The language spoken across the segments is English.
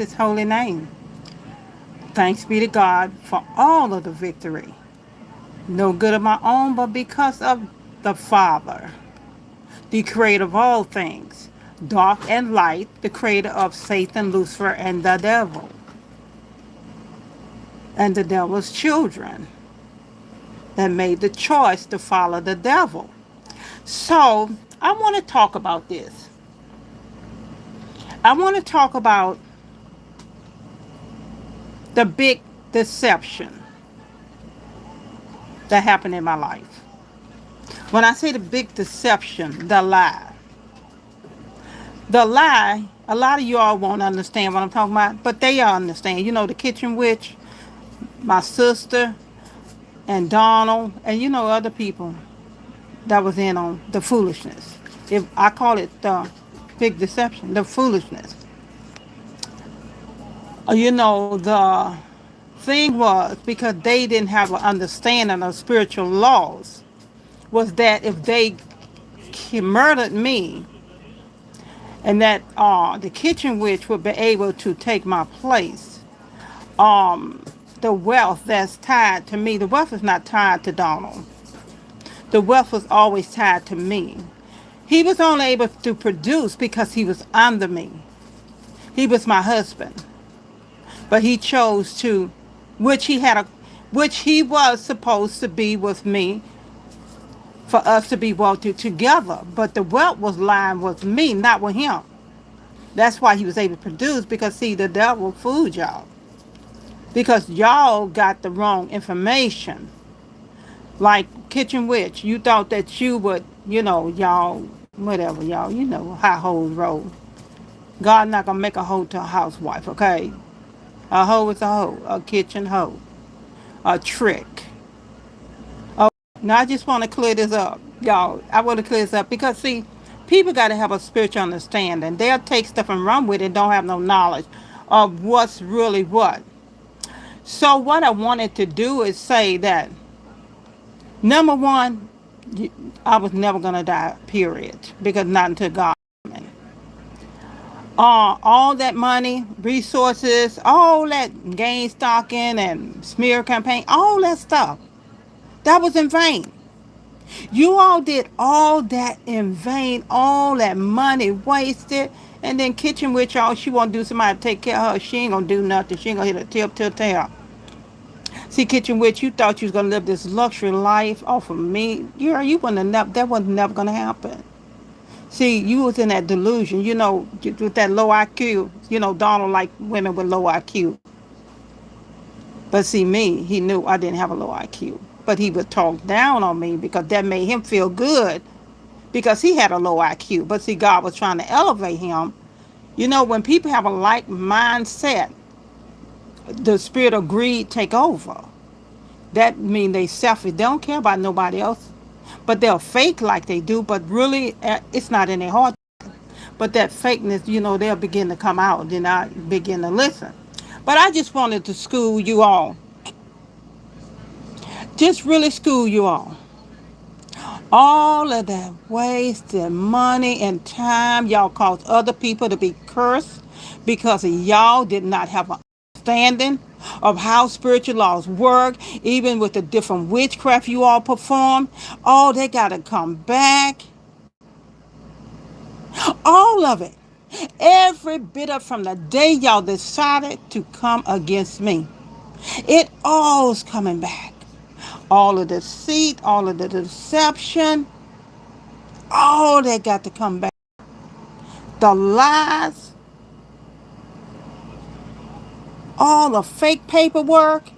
his holy name. Thanks be to God for all of the victory. No good of my own, but because of the Father, the creator of all things, dark and light, the creator of Satan, Lucifer, and the devil's children that made the choice to follow the devil. So I want to talk about this. I want to talk about the big deception that happened in my life. When I say the big deception, the lie, a lot of you all won't understand what I'm talking about, but they all understand. You know, the kitchen witch, my sister, and Donald, and you know, other people that was in on the foolishness. If I call it the big deception, the foolishness. You know, the thing was because they didn't have an understanding of spiritual laws, was that if they murdered me, and that the kitchen witch would be able to take my place. Um, the wealth that's tied to me, the wealth is not tied to Donald. The wealth was always tied to me. He was only able to produce because he was under me. He was my husband, but he chose to, which he had a, which he was supposed to be with me for us to be wealthy together. But the wealth was lying with me, not with him. That's why he was able to produce, because see, the devil fooled y'all. Because y'all got the wrong information. Like Kitchen Witch, you thought that you would, you know, y'all, whatever, y'all, you know how hoes roll. God not gonna make a hoe to a housewife, okay? A hoe is a hoe, a kitchen hoe, a trick. Oh, now I just want to clear this up, y'all. I want to clear this up because see, people got to have a spiritual understanding. They'll take stuff and run with it, don't have no knowledge of what's really what. So what I wanted to do is say that number one, I was never gonna die, period, because not until God. All that money, resources, all that gain stocking and smear campaign, all that stuff, that was in vain. You all did all that in vain, all that money wasted, and then kitchen with y'all, she won't do somebody to take care of her. She ain't gonna do nothing. She ain't gonna hit a tip till tail. See, kitchen witch, you thought you was gonna live this luxury life off of me. You wouldn't have never. That was never gonna happen. See, you was in that delusion, you know, with that low IQ. You know, Donald liked women with low IQ. But see, me, he knew I didn't have a low IQ. But he would talk down on me because that made him feel good because he had a low IQ. But see, God was trying to elevate him. You know, when people have a like mindset, the spirit of greed take over. That mean they selfish. They don't care about nobody else. But they'll fake like they do, but really it's not in their heart. But that fakeness, you know, they'll begin to come out. Then I begin to listen. But I just wanted to school you all. Just really school you all of that wasted money and time y'all caused other people to be cursed because y'all did not have an understanding of how spiritual laws work, even with the different witchcraft you all perform. Oh, they got to come back. All of it. Every bit of from the day y'all decided to come against me. It all's coming back. All of the deceit, all of the deception, all that got to come back. The lies, all the fake paperwork,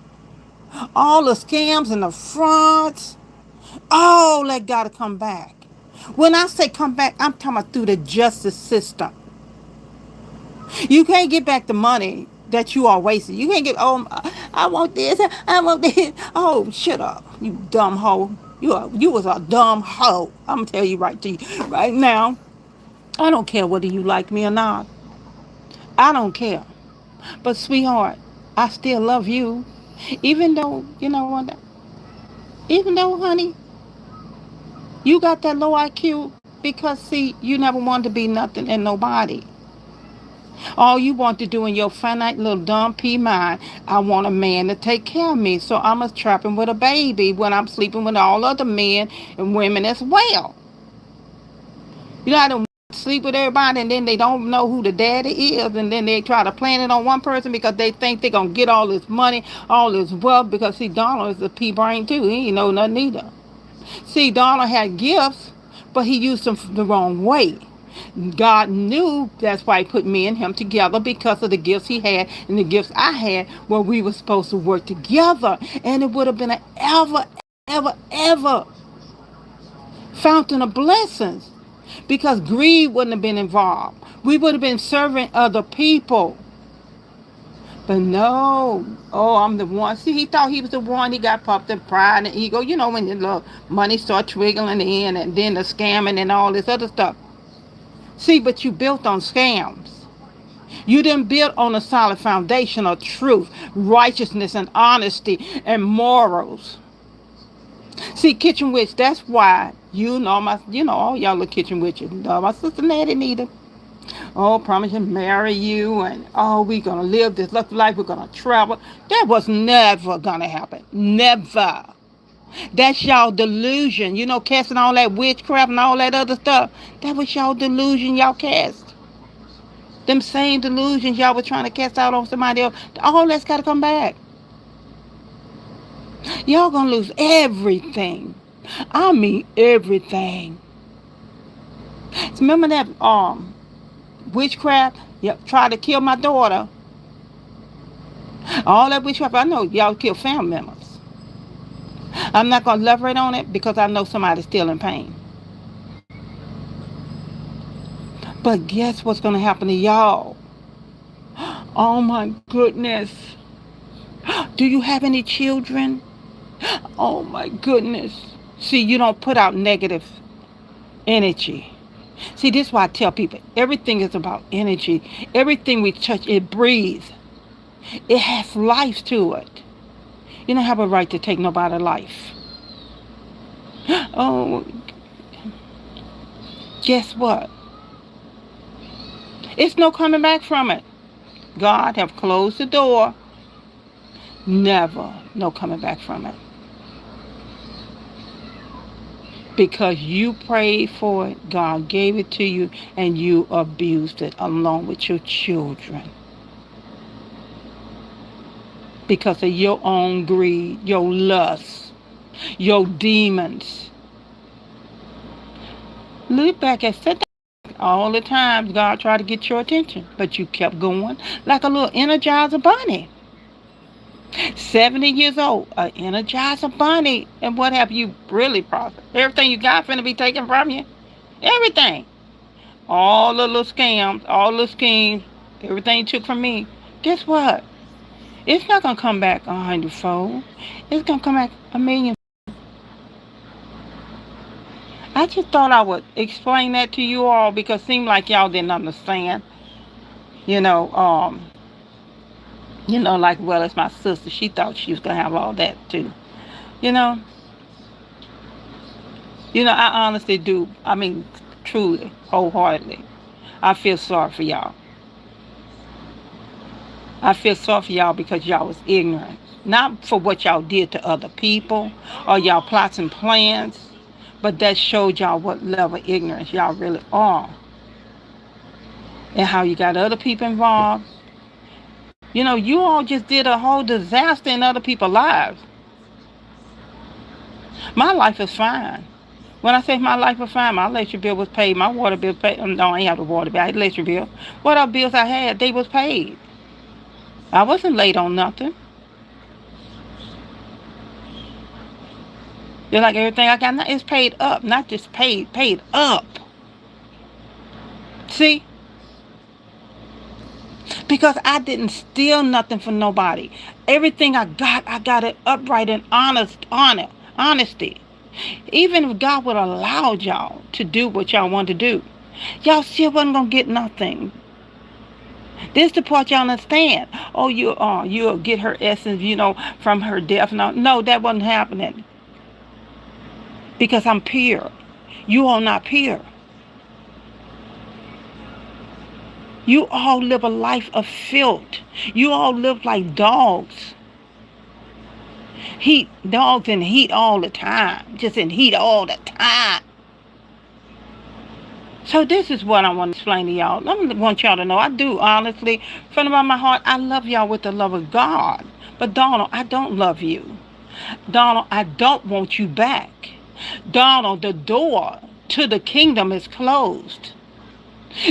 all the scams and the frauds, all that got to come back. When I say come back, I'm talking about through the justice system. You can't get back the money that you are wasting. You can't get, oh, I want this, I want this. Oh, shut up, you dumb hoe. You was a dumb hoe. I'm going to tell you right to you right now. I don't care whether you like me or not. I don't care. But sweetheart, I still love you. Even though, you know what, even though, honey, you got that low IQ because, see, you never wanted to be nothing and nobody. All you want to do in your finite little dumb pea mind, I want a man to take care of me. So I'm a trapping with a baby when I'm sleeping with all other men and women as well. You know how to sleep with everybody and then they don't know who the daddy is, and then they try to plant it on one person because they think they're going to get all this money, all this wealth, because see, Donald is a pea brain too. He ain't know nothing either. See, Donald had gifts, but he used them the wrong way. God knew that's why he put me and him together, because of the gifts he had and the gifts I had, where we were supposed to work together. And it would have been an ever fountain of blessings, because greed wouldn't have been involved. We would have been serving other people. But no, oh, I'm the one. See, he thought he was the one. He got puffed in pride and ego. You know, when the little money starts wiggling in, and then the scamming and all this other stuff. See, but you built on scams. You didn't build on a solid foundation of truth, righteousness, and honesty and morals. See, kitchen witch, that's why all y'all little kitchen witches. My sister Natty Nita. Oh, promise to marry you, and oh, we gonna live this lucky life. We're gonna travel. That was never gonna happen. Never. That's y'all delusion. You know, casting all that witchcraft and all that other stuff. That was y'all delusion y'all cast. Them same delusions y'all were trying to cast out on somebody else. All that's got to come back. Y'all gonna lose everything. I mean everything. So remember that witchcraft? Yep, tried to kill my daughter. All that witchcraft, I know y'all kill family members. I'm not gonna elaborate on it because I know somebody's still in pain. But guess what's gonna happen to y'all? Oh my goodness. Do you have any children? Oh my goodness. See, you don't put out negative energy. See, this is why I tell people everything is about energy. Everything we touch, it breathes. It has life to it. You don't have a right to take nobody's life. Oh, guess what? It's no coming back from it. God have closed the door. Never, no coming back from it. Because you prayed for it, God gave it to you, and you abused it along with your children. Because of your own greed, your lust, your demons. Look back and said that all the times God tried to get your attention, but you kept going like a little Energizer bunny. 70 years old, an Energizer bunny. And what have you really prospered? Everything you got finna be taken from you. Everything. All the little scams, all the schemes, everything you took from me. Guess what? It's not going to come back 100-fold. It's going to come back 1,000,000. I just thought I would explain that to you all because it seemed like y'all didn't understand. Like, well, it's my sister. She thought she was going to have all that too. I honestly do. I mean, truly, wholeheartedly. I feel sorry for y'all. I feel sorry for y'all because y'all was ignorant. Not for what y'all did to other people or y'all plots and plans, but that showed y'all what level of ignorance y'all really are. And how you got other people involved. You all just did a whole disaster in other people's lives. My life is fine. When I say my life was fine, my electric bill was paid, my water bill paid. No, I ain't have the water bill, I had the electric bill. What other bills I had, they was paid. I wasn't late on nothing. Just like everything I got now is paid up, not just paid up. See? Because I didn't steal nothing from nobody. Everything I got it upright and honesty. Even if God would allow y'all to do what y'all want to do, y'all still wasn't gonna get nothing. This is the part y'all understand. Oh, you'll get her essence, from her death. No, that wasn't happening. Because I'm pure. You are not pure. You all live a life of filth. You all live like dogs. Heat, dogs in heat all the time. Just in heat all the time. So this is what I want to explain to y'all. I want y'all to know, I do honestly, from the bottom of my heart, I love y'all with the love of God. But Donald, I don't love you. Donald, I don't want you back. Donald, the door to the kingdom is closed.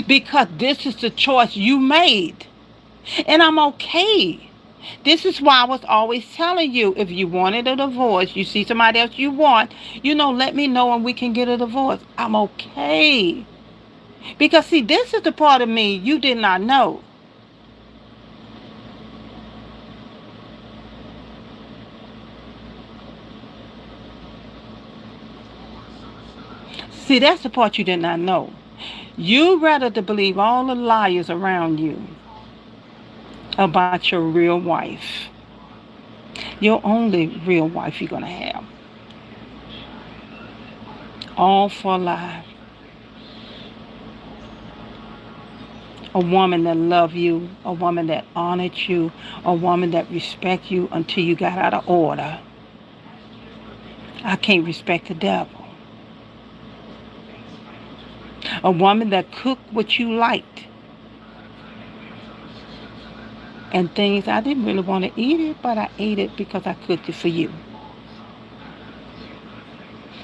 Because this is the choice you made. And I'm okay. This is why I was always telling you, if you wanted a divorce, you see somebody else you want, let me know and we can get a divorce. I'm okay. Because see, this is the part of me you did not know. See, that's the part you did not know. You rather to believe all the liars around you about your real wife. Your only real wife you're going to have. All for a lie. A woman that loved you, a woman that honored you, a woman that respect you until you got out of order. I can't respect the devil. A woman that cooked what you liked. And things I didn't really want to eat it, but I ate it because I cooked it for you.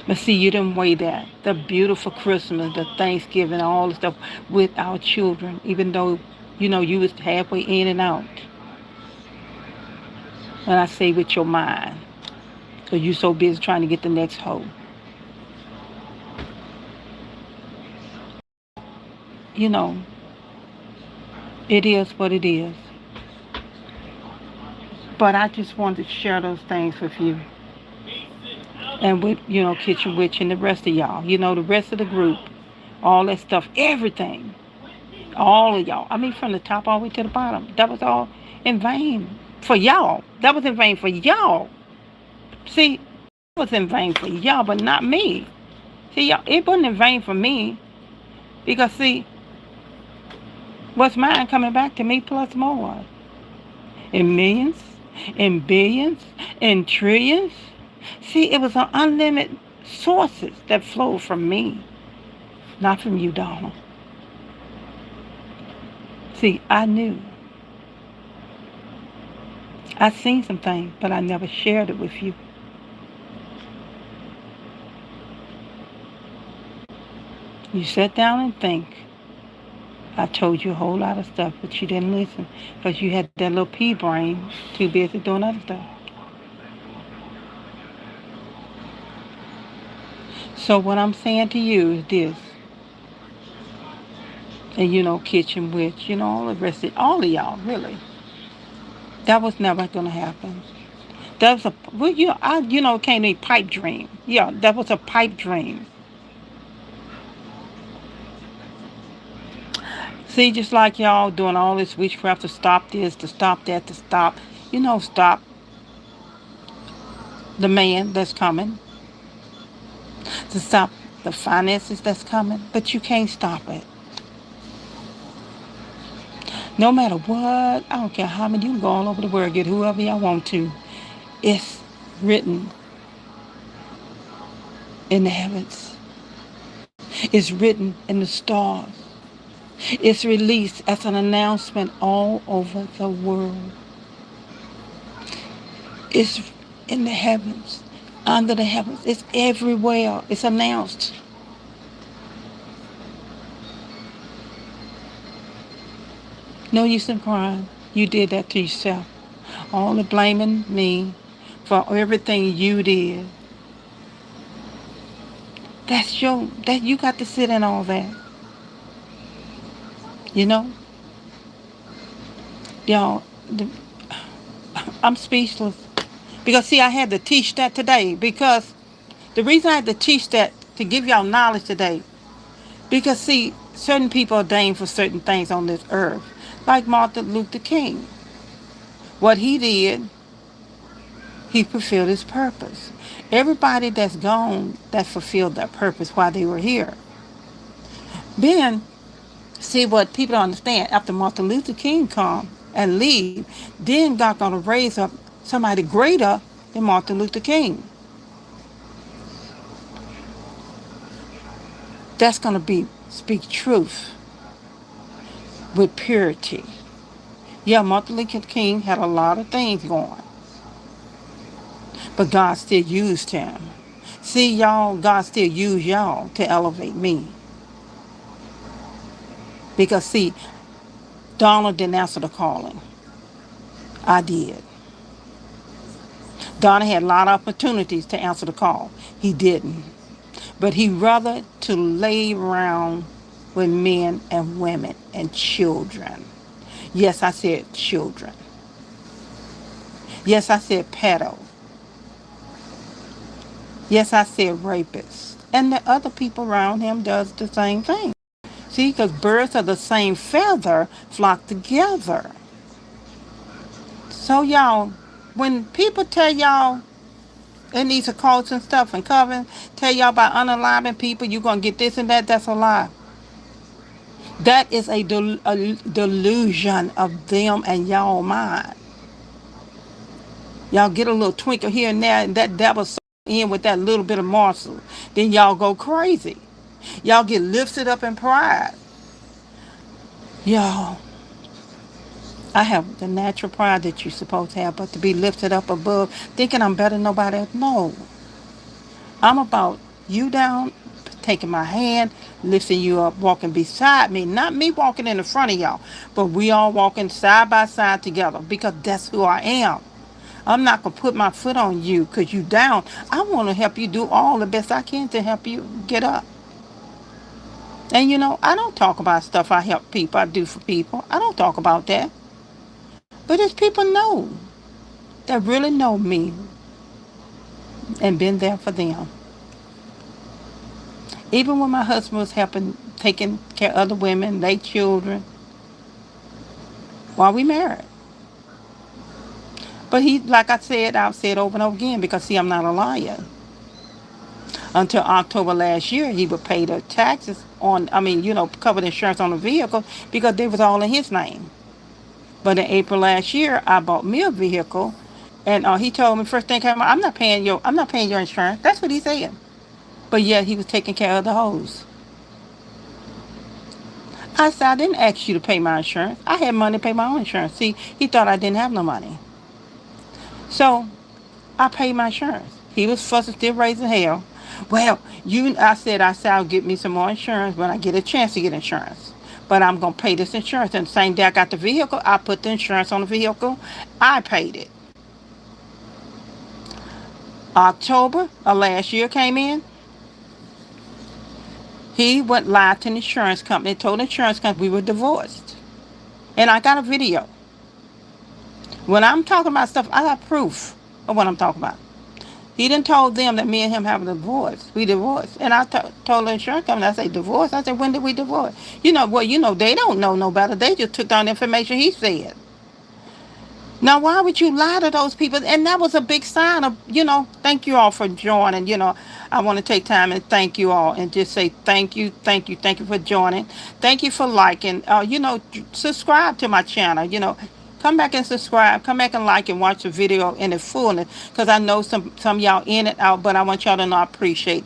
But see, you didn't weigh that. The beautiful Christmas, the Thanksgiving, all the stuff with our children, even though, you was halfway in and out. When I say with your mind, because you so busy trying to get the next hoe. You know, it is what it is. But I just wanted to share those things with you. And with, Kitchen Witch and the rest of y'all. The rest of the group. All that stuff. Everything. All of y'all. I mean, from the top all the way to the bottom. That was all in vain for y'all. That was in vain for y'all. See, it was in vain for y'all, but not me. See, y'all, it wasn't in vain for me. Because, see, what's mine coming back to me plus more. In millions, in billions, in trillions. See, it was an unlimited sources that flowed from me, not from you, Donald. See, I knew. I seen some things, but I never shared it with you. You sat down and think. I told you a whole lot of stuff, but you didn't listen because you had that little pea brain, too busy doing other stuff. So what I'm saying to you is this. And Kitchen Witch, all the rest of all of y'all, really. That was never gonna happen. That was it came to a pipe dream. Yeah, that was a pipe dream. See, just like y'all doing all this witchcraft to stop this, to stop that, to stop, stop the man that's coming, to stop the finances that's coming, but you can't stop it. No matter what, I don't care how many, you can go all over the world, get whoever y'all want to. It's written in the heavens. It's written in the stars. It's released as an announcement all over the world. It's in the heavens, under the heavens. It's everywhere. It's announced. No use in crying. You did that to yourself. All the blaming me for everything you did. That you got to sit in all that. Y'all, I'm speechless. Because see, I had to teach that today. Because the reason I had to teach that, to give y'all knowledge today. Because see, certain people are ordained for certain things on this earth. Like Martin Luther King. What he did, he fulfilled his purpose. Everybody that's gone, that fulfilled their purpose while they were here. Then, See, what people don't understand, after Martin Luther King come and leave, then God gonna raise up somebody greater than Martin Luther King. That's gonna be speak truth with purity. Yeah, Martin Luther King had a lot of things going, but God still used him. See, y'all, God still used y'all to elevate me. Because, see, Donald didn't answer the calling. I did. Donald had a lot of opportunities to answer the call. He didn't. But he rather to lay around with men and women and children. Yes, I said children. Yes, I said pedo. Yes, I said rapists. And the other people around him does the same thing. See, because birds of the same feather flock together. So y'all, when people tell y'all in these occults and stuff and covens, tell y'all about unaliving people, you're going to get this and that, that's a lie. That is a delusion of them and y'all mind. Y'all get a little twinkle here and there, and that devil's in with that little bit of morsel. Then y'all go crazy. Y'all get lifted up in pride. Y'all, I have the natural pride that you're supposed to have, but to be lifted up above, thinking I'm better than nobody else. No. I'm about you down, taking my hand, lifting you up, walking beside me. Not me walking in the front of y'all, but we all walking side by side together because that's who I am. I'm not going to put my foot on you because you down. I want to help you do all the best I can to help you get up. And I don't talk about stuff I help people, I do for people. I don't talk about that. But as people know, that really know me and been there for them. Even when my husband was helping, taking care of other women, their children, while we married. But he, like I said, I've said over and over again, because see, I'm not a liar. Until October last year, he would pay the taxes on, covered insurance on the vehicle because they was all in his name. But in April last year, I bought me a vehicle, and he told me first thing came out, I'm not paying your insurance. That's what he said. But yet he was taking care of the hoes. I said, I didn't ask you to pay my insurance. I had money to pay my own insurance. See, he thought I didn't have no money. So I paid my insurance. He was fussing, still raising hell. Well, I said I'll get me some more insurance when I get a chance to get insurance. But I'm going to pay this insurance. And the same day I got the vehicle, I put the insurance on the vehicle. I paid it. October of last year came in. He went live to the insurance company, told the insurance company we were divorced. And I got a video. When I'm talking about stuff, I got proof of what I'm talking about. He done told them that me and him have a divorce. We divorced. And I told the insurance company, I said, divorce? I said, when did we divorce? They don't know no better. They just took down the information he said. Now, why would you lie to those people? And that was a big sign of, thank you all for joining. I want to take time and thank you all and just say thank you for joining. Thank you for liking. Subscribe to my channel. Come back and subscribe. Come back and like and watch the video in its fullness. Because I know some y'all in and out, but I want y'all to know I appreciate,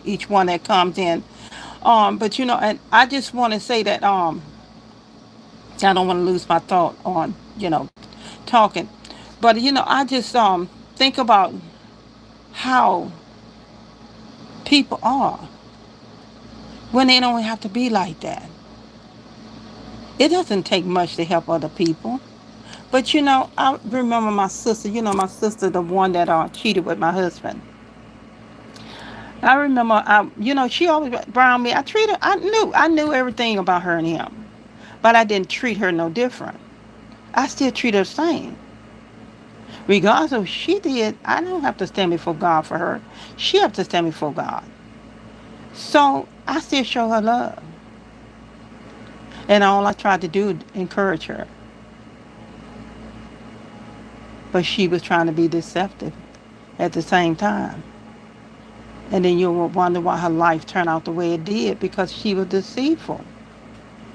each one that comes in. And I just want to say that I don't want to lose my thought on, talking. But, I just think about how people are when they don't have to be like that. It doesn't take much to help other people. But, I remember my sister, the one that cheated with my husband. I remember, she always around me. I knew everything about her and him. But I didn't treat her no different. I still treat her the same. Regardless of what she did, I don't have to stand before God for her. She has to stand before God. So I still show her love. And all I tried to do is encourage her. But she was trying to be deceptive at the same time. And then you'll wonder why her life turned out the way it did, because she was deceitful.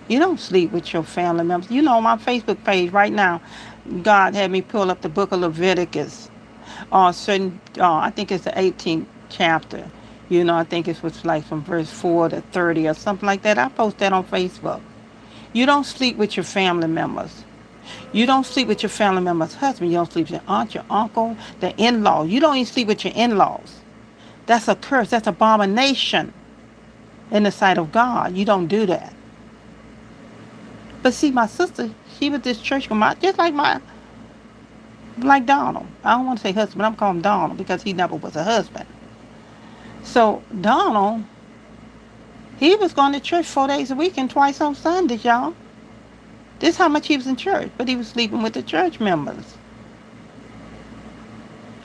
You don't sleep with your family members. You know, on my Facebook page right now, God had me pull up the book of Leviticus. I think it's the 18th chapter. You know, I think it was like from verse 4 to 30 or something like that. I post that on Facebook. You don't sleep with your family members. You don't sleep with your family member's husband. You don't sleep with your aunt, your uncle, the in-laws. You don't even sleep with your in-laws. That's a curse. That's abomination in the sight of God. You don't do that. But see, my sister, she was this church girl, just like Donald. I don't want to say husband. I'm calling him Donald because he never was a husband. So Donald, he was going to church 4 days a week and twice on Sundays, y'all. This is how much he was in church, but he was sleeping with the church members.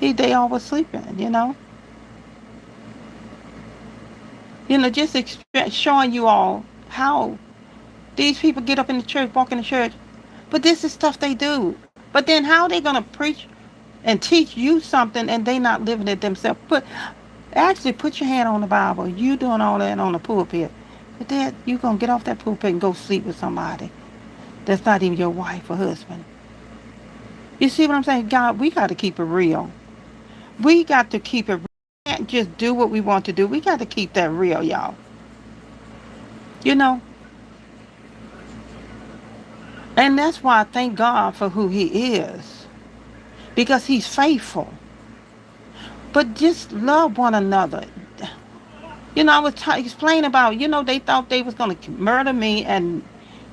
They all was sleeping, you know. Just showing you all how these people get up in the church, walk in the church, but this is stuff they do. But then how are they going to preach and teach you something and they not living it themselves? Put your hand on the Bible. You doing all that on the pulpit. But then you going to get off that pulpit and go sleep with somebody that's not even your wife or husband. You see what I'm saying? God, we got to keep it real. We got to keep it real. We can't just do what we want to do. We got to keep that real, y'all. You know? And that's why I thank God for who he is. Because he's faithful. But just love one another. I was explaining about, they thought they was going to murder me and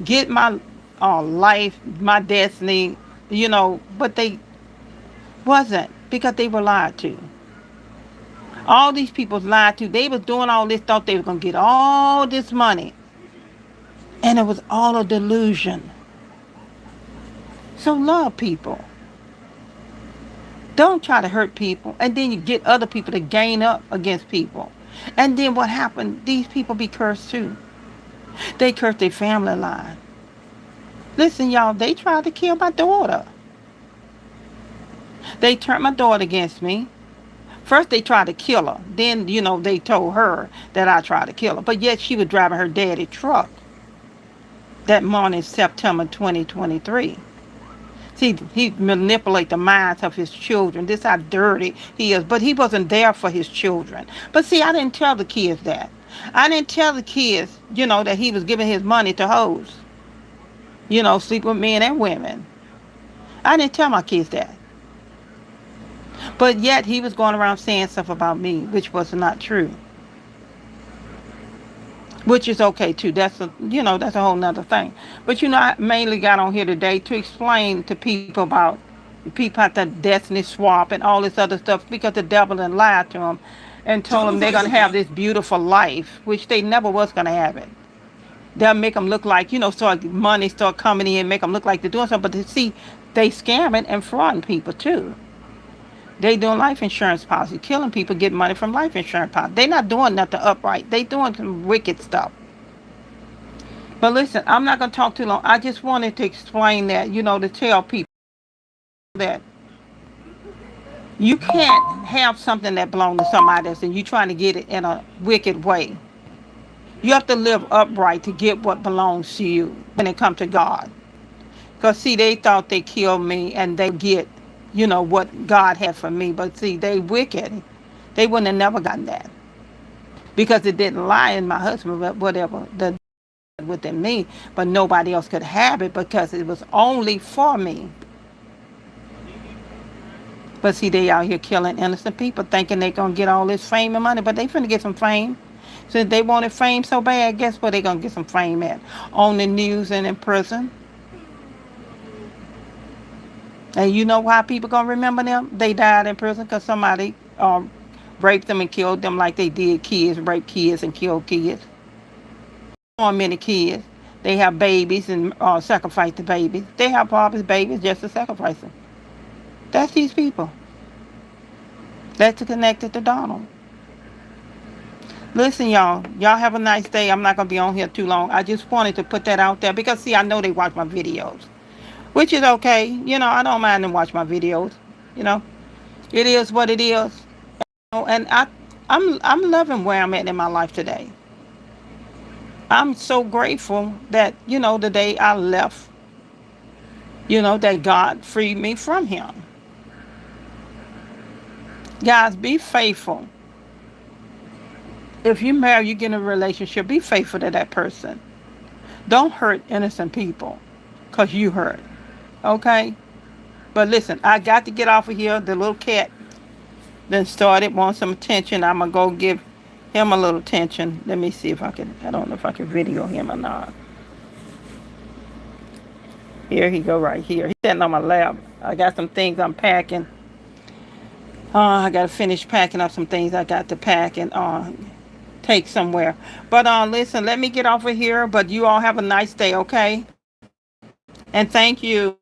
get my life, my destiny, but they wasn't, because they were lied to. All these people lied to. They was doing all this, thought they were going to get all this money. And it was all a delusion. So love people. Don't try to hurt people. And then you get other people to gain up against people. And then what happened? These people be cursed too. They cursed their family line. Listen, y'all, they tried to kill my daughter. They turned my daughter against me. First they tried to kill her. Then, they told her that I tried to kill her. But yet she was driving her daddy's truck that morning, September 2023. See, he manipulates the minds of his children. This is how dirty he is. But he wasn't there for his children. But see, I didn't tell the kids that. I didn't tell the kids, that he was giving his money to hoes. Sleep with men and women. I didn't tell my kids that. But yet he was going around saying stuff about me, which was not true. Which is okay too. That's a whole nother thing. But I mainly got on here today to explain to people about people at the destiny swap and all this other stuff, because the devil done lied to them and told them they're gonna have this beautiful life, which they never was gonna have it. They'll make them look like, money start coming in, make them look like they're doing something. But see, they scamming and frauding people too. They doing life insurance policy, killing people, getting money from life insurance policy. They not doing nothing upright. They doing some wicked stuff. But listen, I'm not going to talk too long. I just wanted to explain that, to tell people that you can't have something that belongs to somebody else and you trying to get it in a wicked way. You have to live upright to get what belongs to you when it comes to God. Because, see, they thought they killed me and they get, what God had for me. But, see, they wicked. They wouldn't have never gotten that. Because it didn't lie in my husband, but whatever, within me. But nobody else could have it because it was only for me. But, see, they out here killing innocent people thinking they going to get all this fame and money. But they finna get some fame. Since they wanted fame so bad, guess where they going to get some fame at? On the news and in prison. And you know why people going to remember them? They died in prison because somebody raped them and killed them like they did kids, raped kids and killed kids. So many kids. They have babies and sacrifice the babies. They have fathers' babies just to sacrifice them. That's these people. That's connected to Donald. Listen, y'all. Y'all have a nice day. I'm not going to be on here too long. I just wanted to put that out there because, see, I know they watch my videos. Which is okay. I don't mind them watch my videos. It is what it is. And I'm loving where I'm at in my life today. I'm so grateful that, the day I left, that God freed me from him. Guys, be faithful. If you marry, you get in a relationship, be faithful to that person. Don't hurt innocent people because you hurt. Okay? But listen, I got to get off of here. The little cat then started, want some attention. I'm going to go give him a little attention. Let me see if I can, I don't know if I can video him or not. Here he go right here. He's sitting on my lap. I got some things I'm packing. I got to finish packing up some things I got to pack and take somewhere. But listen, let me get off of here. But you all have a nice day, okay? And thank you.